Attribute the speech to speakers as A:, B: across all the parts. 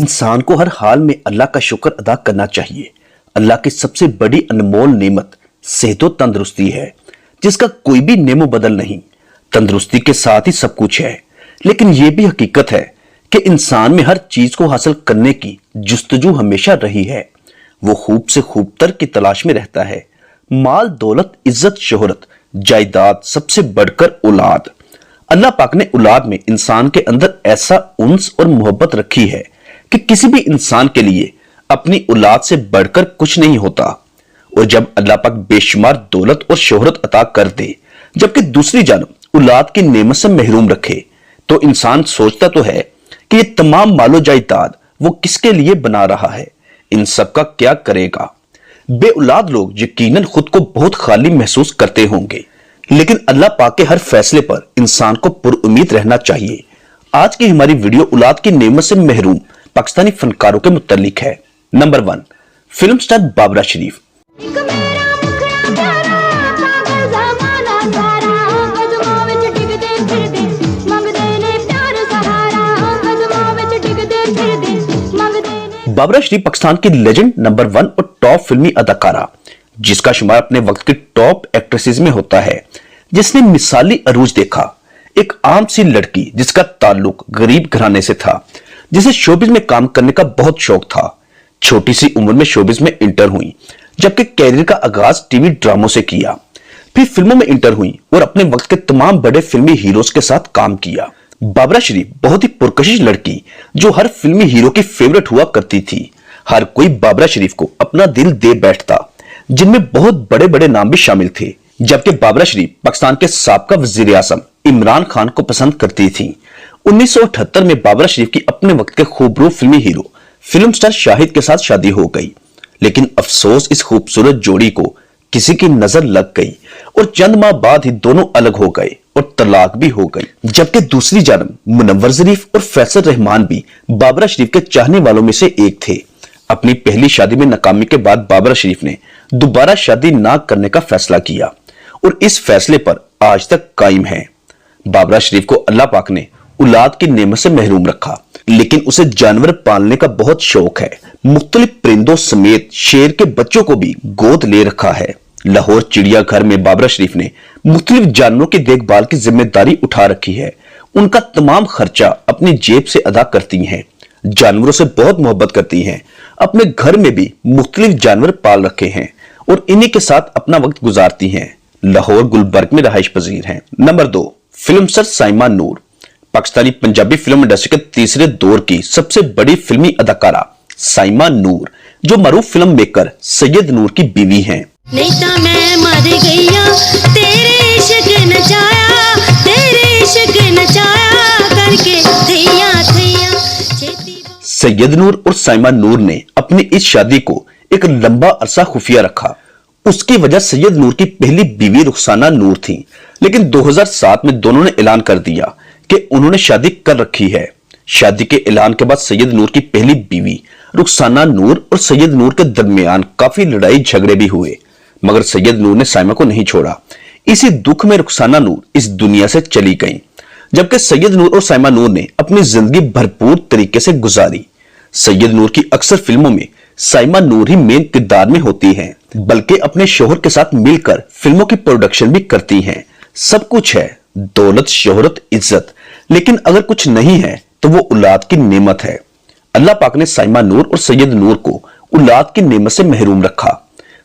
A: इंसान को हर हाल में अल्लाह का शुक्र अदा करना चाहिए। अल्लाह की सबसे बड़ी अनमोल नेमत सेहत और तंदुरुस्ती है, जिसका कोई भी नेमो बदल नहीं। तंदुरुस्ती के साथ ही सब कुछ है, लेकिन यह भी हकीकत है कि इंसान में हर चीज को हासिल करने की जुस्तजू हमेशा रही है। वो खूब से खूबतर की तलाश में रहता है। माल, दौलत, इज्जत, शोहरत, जायदाद, सबसे बढ़कर औलाद। अल्लाह पाक ने औलाद में इंसान के अंदर ऐसा उन्स और मोहब्बत रखी है कि किसी भी इंसान के लिए अपनी औलाद से बढ़कर कुछ नहीं होता। और जब अल्लाह पाक बेशुमार दौलत और शोहरत अता कर दे, जबकि दूसरी जानब औलाद की नेमत से महरूम रखे, तो इंसान सोचता तो है कि ये तमाम मालो जायदाद वो किसके लिए बना रहा है, इन सब का क्या करेगा। बे औलाद लोग यकीनन खुद को बहुत खाली महसूस करते होंगे, लेकिन अल्लाह पाक के हर फैसले पर इंसान को पुरुम्मीद रहना चाहिए। आज की हमारी वीडियो औलाद की नेमत से महरूम पाकिस्तानी फनकारों के मुतालिक है। नंबर 1, फिल्म स्टार बाबरा शरीफ। बाबरा शरीफ पाकिस्तान की लेजेंड नंबर 1 और टॉप फिल्मी अदाकारा, जिसका शुमार अपने वक्त की टॉप एक्ट्रेसेस में होता है, जिसने मिसाली अरूज देखा। एक आम सी लड़की जिसका ताल्लुक गरीब घराने से था, जिसे शोबिज में काम करने का बहुत शौक था। छोटी सी उम्र में शोबिज में इंटर हुई, जबकि कैरियर का आगाज टीवी ड्रामों से किया। फिर फिल्मों में इंटर हुई और अपने वक्त के तमाम बड़े फिल्मी हीरोज के साथ काम किया। बाबरा शरीफ बहुत ही पुरकशिश लड़की, जो हर फिल्मी हीरो की फेवरेट हुआ करती थी। हर कोई बाबरा शरीफ को अपना दिल दे बैठता, जिनमें बहुत बड़े बड़े नाम भी शामिल थे। जबकि बाबरा शरीफ पाकिस्तान के साबका वजीर आज़म इमरान खान को पसंद करती थी। 1978 में बाबरा शरीफ की अपने वक्त के खूबरू फिल्मी हीरो फिल्म स्टार शाहिद के साथ शादी हो गई, लेकिन अफसोस इस खूबसूरत जोड़ी को किसी की नजर लग गई और चंद माह बाद ही दोनों अलग हो गए और तलाक भी हो गई। जबकि दूसरी जानब मुनव्वर शरीफ और फैसल रहमान भी बाबरा शरीफ के चाहने वालों में से एक थे। अपनी पहली शादी में नाकामी के बाद बाबरा शरीफ ने दोबारा शादी ना करने का फैसला किया और इस फैसले पर आज तक कायम है। बाबरा शरीफ को अल्लाह पाक ने औलाद की नेमत से महरूम रखा, लेकिन उसे जानवर पालने का बहुत शौक है। मुख्तलिफ परिंदों समेत शेर के बच्चों को भी गोद ले रखा है। लाहौर चिड़ियाघर में बाबरा शरीफ ने मुख्तलिफ जानवरों की देखभाल की जिम्मेदारी उठा रखी है। उनका तमाम खर्चा अपनी जेब से अदा करती हैं। जानवरों से बहुत मोहब्बत करती हैं। अपने घर में भी मुख्तलिफ जानवर पाल रखे हैं और इन्हीं के साथ अपना वक्त गुजारती हैं। लाहौर गुलबर्ग में रहाइश पजीर हैं। नंबर 2, फिल्म स्टार साइमा नूर। पाकिस्तानी पंजाबी फिल्म इंडस्ट्री के तीसरे दौर की सबसे बड़ी फिल्मी अदाकारा साइमा नूर, जो मरूफ फिल्म मेकर सैयद नूर की बीवी हैं।
B: नहीं तो मैं मर गईया, तेरे इश्क नचाया, तेरे इश्क नचाया करके थैया थैया।
A: सैयद नूर और साइमा नूर ने अपनी इस शादी को एक लंबा अरसा खुफिया रखा। उसकी वजह सैयद नूर की पहली बीवी रुखसाना नूर थी, लेकिन 2007 में दोनों ने ऐलान कर दिया कि उन्होंने शादी कर रखी है। शादी के ऐलान के बाद सैयद नूर की पहली बीवी रुखसाना नूर और सैयद नूर के दरमियान काफी लड़ाई झगड़े भी हुए, मगर सैयद नूर ने साइमा को नहीं छोड़ा। इसी दुख में रुखसाना नूर इस दुनिया से चली गईं, जबकि सैयद नूर और साइमा नूर ने अपनी जिंदगी भरपूर तरीके से गुजारी। सैयद नूर की अक्सर फिल्मों में साइमा नूर ही मेन किरदार में होती हैं, बल्कि अपने शोहर के साथ मिलकर फिल्मों की प्रोडक्शन भी करती हैं। सब कुछ है, दौलत, शोहरत, इज्जत, लेकिन अगर कुछ नहीं है तो वो औलाद की नेमत है। अल्लाह पाक ने साइमा नूर और सैयद नूर को औलाद की नेमत से महरूम रखा।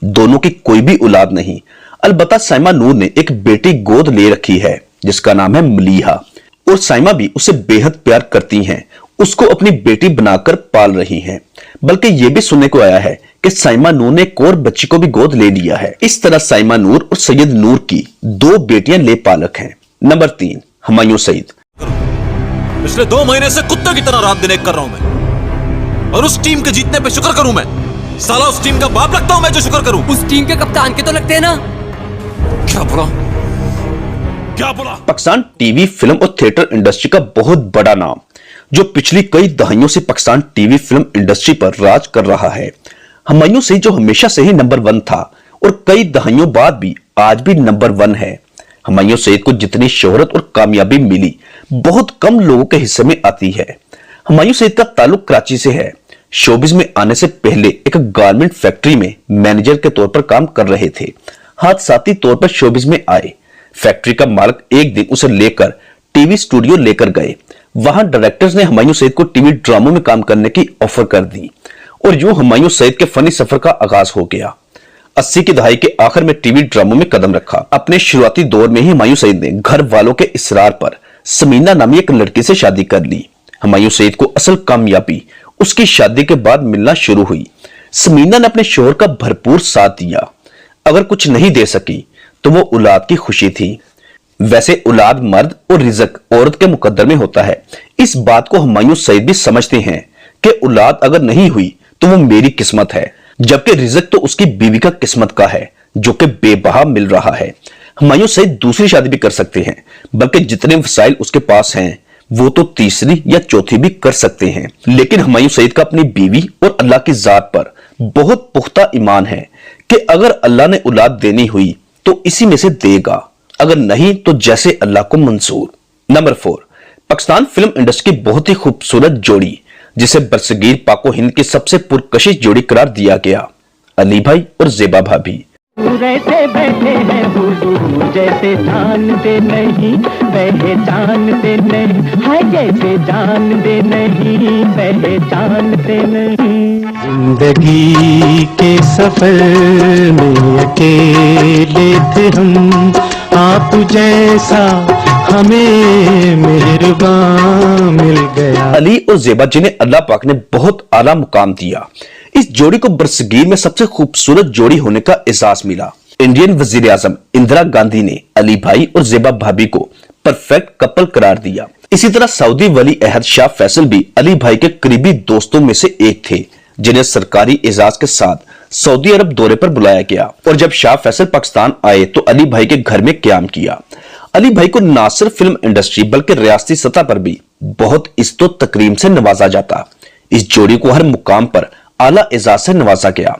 A: दोनों की कोई भी औलाद नहीं, अलबत्ता साइमा नूर ने एक बेटी गोद ले रखी है जिसका नाम है मलीहा, और साइमा भी उसे बेहद प्यार करती हैं, उसको अपनी बेटी बनाकर पाल रही हैं। बल्कि यह भी सुनने को आया है कि साइमा नूर ने एक और बच्ची को भी गोद ले लिया है। इस तरह साइमा नूर और सैयद नूर की 2 बेटियां ले पालक हैं। नंबर 3, हुमायूं सईद।
C: पिछले 2 महीने से कुत्ते की तरह रात दिन एक कर रहा हूं मैं, और उस टीम के जीतने पे शुक्र करूं मैं। साला उस टीम का बाप लगता हूं मैं जो शुक्र करूं।
D: उस टीम के कप्तान के तो लगते हैं ना।
C: क्या बोला?
A: पाकिस्तान टीवी, फिल्म और थिएटर इंडस्ट्री का बहुत बड़ा नाम, जो पिछली कई दहाइयों से पाकिस्तान टीवी फिल्म इंडस्ट्री पर राज कर रहा है। हुमायूं सईद, जो हमेशा से ही नंबर 1 था, और कई दहाइयों बाद भी आज भी नंबर 1 है। हुमायूं सईद को जितनी शोहरत और कामयाबी मिली बहुत कम लोगों के हिस्से में आती है। हुमायूं सईद का ताल्लुक कराची से है। शोबिज में आने से पहले एक गारमेंट फैक्ट्री में मैनेजर के तौर पर काम कर रहे थे। हादसाती तौर पर शोबिज में आए। फैक्ट्री का मालिक एक दिन उसे लेकर टीवी स्टूडियो लेकर गए। वहां डायरेक्टर्स ने हुमायूं सईद को टीवी ड्रामों में काम करने की ऑफर कर दी और यूं हुमायूं सईद के फनी सफर का आगाज हो गया। 80 की दहाई के आखिर में टीवी ड्रामों में कदम रखा। अपने शुरुआती दौर में ही हुमायूं सईद ने घर वालों के इसरार पर समीना नामी एक लड़की से शादी कर ली। हुमायूं सईद को असल कामयाबी उसकी शादी के बाद मिलना शुरू हुई। समीना ने अपने शोहर का भरपूर साथ दिया। अगर कुछ नहीं दे सकी तो वो औलाद की खुशी थी। वैसे औलाद मर्द और रिज़्क औरत के मुकद्दर में होता है। इस बात को हुमायूं सईद भी समझते हैं कि औलाद अगर नहीं हुई तो वो मेरी किस्मत है, जबकि रिज़्क तो उसकी बीवी का किस्मत का है जो कि बेबहा मिल रहा है। हुमायूं सईद दूसरी शादी भी कर सकते हैं, बल्कि जितने वसाइल उसके पास हैं वो तो तीसरी या चौथी भी कर सकते हैं। लेकिन हुमायूं सईद का अपनी बीवी और अल्लाह की जात पर बहुत पुख्ता ईमान है कि अगर अल्लाह ने औलाद देनी हुई तो इसी में से देगा, अगर नहीं तो जैसे अल्लाह को मंजूर। नंबर 4, पाकिस्तान फिल्म इंडस्ट्री की बहुत ही खूबसूरत जोड़ी जिसे बरसगीर पाको हिंद की सबसे पुरकशिश जोड़ी करार दिया गया, अली भाई और ज़ेबा भाभी।
E: रहते बैठे हैं बुजुर्ग जैसे जानते नहीं पहचानते नहीं, हाय जैसे जानते नहीं पहचानते नहीं। जिंदगी के सफर में अकेले थे हम, आप जैसा हमें मेहरबान मिल गया।
A: अली और ज़ेबा जिन्हें अल्लाह पाक ने बहुत आला मुकाम दिया, इस जोड़ी को बरसगीर में सबसे खूबसूरत जोड़ी होने का एहसास मिला। इंडियन वजीर आजम इंदिरा गांधी ने अली भाई और ज़ेबा भाभी को परफेक्ट कपल करार दिया। इसी तरह सऊदी वली अहद शाह फैसल भी अली भाई के करीबी दोस्तों में से एक थे, जिन्हें सरकारी एजाज के साथ सऊदी अरब दौरे पर बुलाया गया। और जब शाह फैसल पाकिस्तान आए तो अली भाई के घर में क्याम किया। अली भाई को न सिर्फ फिल्म इंडस्ट्री बल्कि रियासती सतह पर भी बहुत इज्जत और तकरीम से नवाजा जाता। इस जोड़ी को हर मुकाम पर आला एजाज से नवाजा गया।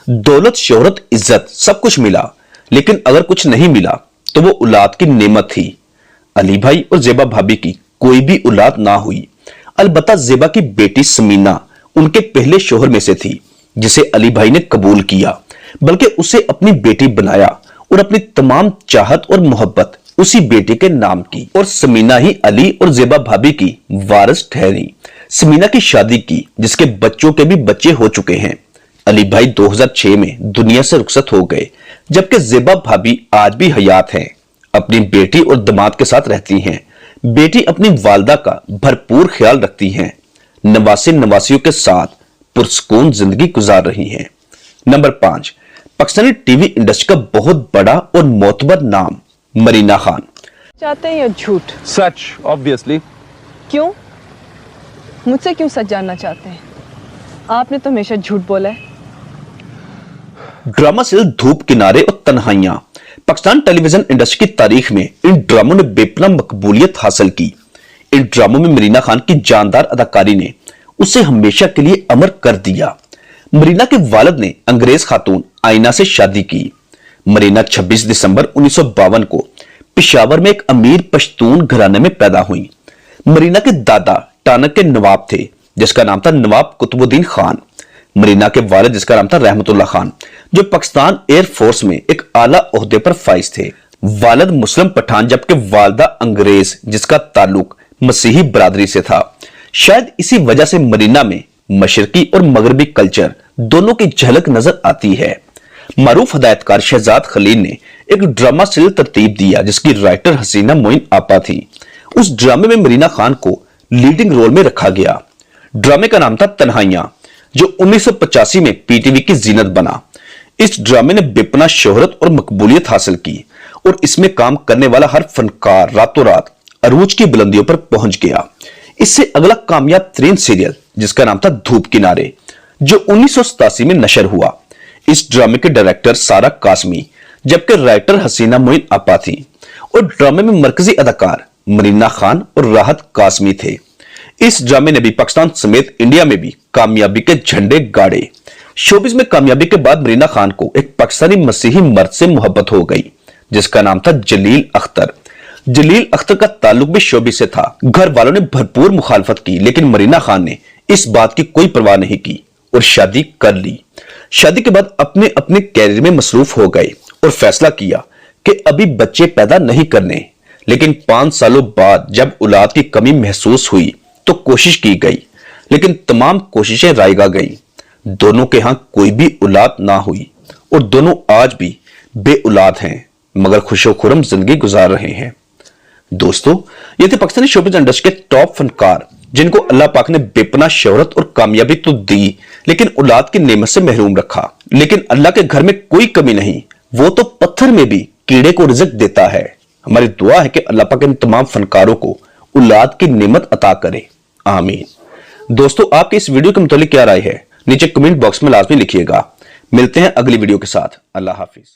A: दौलत, शोहरत, इज्जत सब कुछ मिला, लेकिन अगर कुछ नहीं मिला तो वो औलाद की नेमत थी। अली भाई और ज़ेबा भाभी की कोई भी औलाद ना हुई। अलबत्ता ज़ेबा की बेटी समीना उनके पहले शोहर में से थी, जिसे अली भाई ने कबूल किया, बल्कि उसे अपनी बेटी बनाया और अपनी तमाम चाहत और मोहब्बत उसी बेटी के नाम की। और समीना ही अली और ज़ेबा भाभी की वारिस ठहरी। समीना की शादी की, जिसके बच्चों के भी बच्चे हो चुके हैं। अली भाई 2006 में दुनिया से रुखसत हो गए, जबकि ज़ेबा भाभी आज भी हयात हैं। अपनी बेटी और दामाद के साथ रहती हैं। बेटी अपनी वालदा का भरपूर ख्याल रखती हैं। नवासी नवासियों के साथ पुरसकून जिंदगी गुजार रही हैं। नंबर 5, पाकिस्तानी टीवी इंडस्ट्री का बहुत बड़ा और मोतबर नाम मरीना खान।
F: चाहते हैं या झूठ?
G: सच, ऑब्वियसली।
F: क्यों? मुझसे क्यों सच जानना चाहते हैं? आपने तो हमेशा झूठ बोला है।
A: ड्रामा सीरियल धूप, किनारे और तन्हाइयां पाकिस्तान टेलीविजन इंडस्ट्री की तारीख में इन ड्रामों ने बेपनाह मकबूलियत हासिल की। इन ड्रामों में मरीना खान की जानदार अदाकारी ने उसे हमेशा के लिए अमर कर दिया। मरीना के वालिद ने अंग्रेज खातून आईना से शादी की। मरीना 26 दिसंबर 1952 को पेशावर में एक अमीर पश्तून घराने में पैदा हुई। मरीना के दादा टानक के नवाब थे, जिसका नाम था नवाब कुतुबुद्दीन खान। मरीना के वालिद, जिसका नाम था रहमतुल्लाह खान, जो पाकिस्तान एयर फोर्स में एक आला ओहदे पर फाइज थे। वालिद मुस्लिम पठान, जबकि वालदा अंग्रेज, जिसका ताल्लुक मसीही बरादरी से था। शायद इसी वजह से मरीना में मशरकी और मगरबी कल्चर दोनों की झलक नजर आती है। मारूफ हदायतकार शहजाद खलील ने एक ड्रामा सीरियल तरतीब दिया, जिसकी राइटर हसीना मोइन आपा थी। उस ड्रामे में मरीना खान को लीडिंग रोल में रखा गया। ड्रामे का नाम था तन्हाइयां, जो 1985 में पीटीवी की जीनत बना। इस ड्रामे ने बेपनाह शोहरत और मकबूलियत हासिल की और इसमें काम करने वाला हर फनकार रातों रात अरूज की बुलंदियों पर पहुंच गया। इससे अगला कामयाब तरीन सीरियल, जिसका नाम था धूप किनारे, जो 1987 में नशर हुआ। इस ड्रामे के डायरेक्टर सारा कासमी, जबकि राइटर हसीना मोइन आपा थी और ड्रामे में मरकजी अदाकार मरीना खान और राहत कासमी थे। इस ड्रामे ने भी पाकिस्तान समेत इंडिया में भी कामयाबी के झंडे गाड़े। शोबिस में कामयाबी के बाद मरीना खान को एक पाकिस्तानी मसीही मर्द से मोहब्बत हो गई जिसका नाम था जलील अख्तर। जलील अख्तर का ताल्लुक भी शोबिस से था। घर वालों ने भरपूर मुखालफत की लेकिन मरीना खान ने इस बात की कोई परवाह नहीं की और शादी कर ली। शादी के बाद अपने अपने कैरियर में मसरूफ हो गए और फैसला किया कि अभी बच्चे पैदा नहीं करने। लेकिन 5 सालों बाद जब औलाद की कमी महसूस हुई तो कोशिश की गई लेकिन तमाम कोशिशें रायगा गई। दोनों के यहां कोई भी औलाद ना हुई और दोनों आज भी बे औलाद हैं मगर खुशो खुरम जिंदगी गुजार रहे हैं। दोस्तों, ये थे पाकिस्तानी शोबिज़ इंडस्ट्री के टॉप फनकार जिनको अल्लाह पाक ने बेपनाह शोहरत और कामयाबी तो दी लेकिन औलाद की नेमत से महरूम रखा। लेकिन अल्लाह के घर में कोई कमी नहीं, वो तो पत्थर में भी कीड़े को रिज़्क देता है। हमारी दुआ है कि अल्लाह पाक इन तमाम फनकारों को औलाद की नेमत अता करे, आमीन। दोस्तों, आपकी इस वीडियो के मुतालिक क्या राय है नीचे कमेंट बॉक्स में लाजमी लिखिएगा। मिलते हैं अगली वीडियो के साथ। अल्लाह हाफिज।